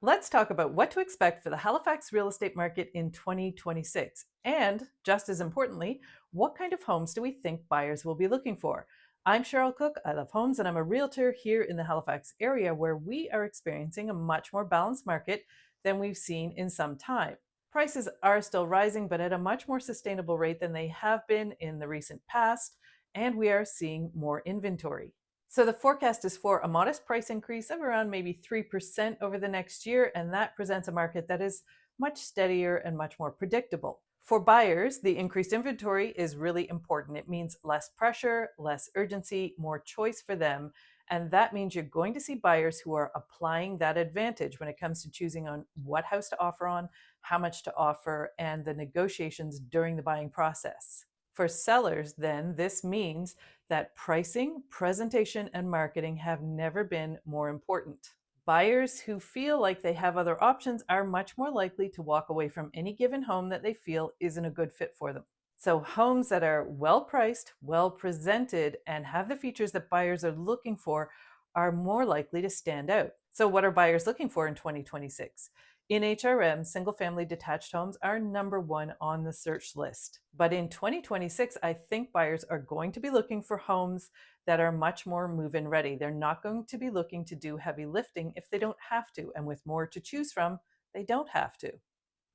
Let's talk about what to expect for the Halifax real estate market in 2026. And just as importantly, what kind of homes do we think buyers will be looking for? I'm Cheryl Cook. I love homes and I'm a realtor here in the Halifax area where we are experiencing a much more balanced market than we've seen in some time. Prices are still rising, but at a much more sustainable rate than they have been in the recent past, and we are seeing more inventory. So the forecast is for a modest price increase of around maybe 3% over the next year, and that presents a market that is much steadier and much more predictable. For buyers, the increased inventory is really important. It means less pressure, less urgency, more choice for them. And that means you're going to see buyers who are applying that advantage when it comes to choosing on what house to offer on, how much to offer, and the negotiations during the buying process. For sellers, then, this means that pricing, presentation, and marketing have never been more important. Buyers who feel like they have other options are much more likely to walk away from any given home that they feel isn't a good fit for them. So, homes that are well priced, well presented, and have the features that buyers are looking for are more likely to stand out. So, what are buyers looking for in 2026? In HRM, single family detached homes are number one on the search list. But in 2026, I think buyers are going to be looking for homes that are much more move in ready. They're not going to be looking to do heavy lifting if they don't have to. And with more to choose from, they don't have to.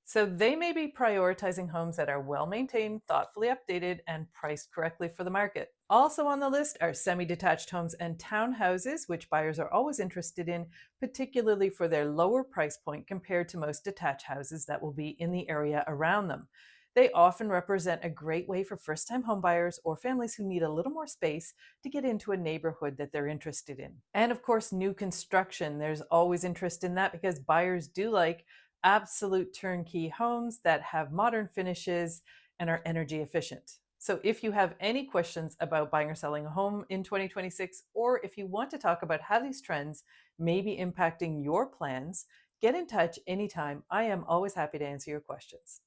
So they may be prioritizing homes that are well maintained, thoughtfully updated, and priced correctly for the market. Also on the list are semi detached homes and townhouses, which buyers are always interested in, particularly for their lower price point compared to most detached houses that will be in the area around them. They often represent a great way for first time homebuyers or families who need a little more space to get into a neighborhood that they're interested in. And of course, new construction. There's always interest in that because buyers do like absolute turnkey homes that have modern finishes and are energy efficient. So, if you have any questions about buying or selling a home in 2026, or if you want to talk about how these trends may be impacting your plans, get in touch anytime. I am always happy to answer your questions.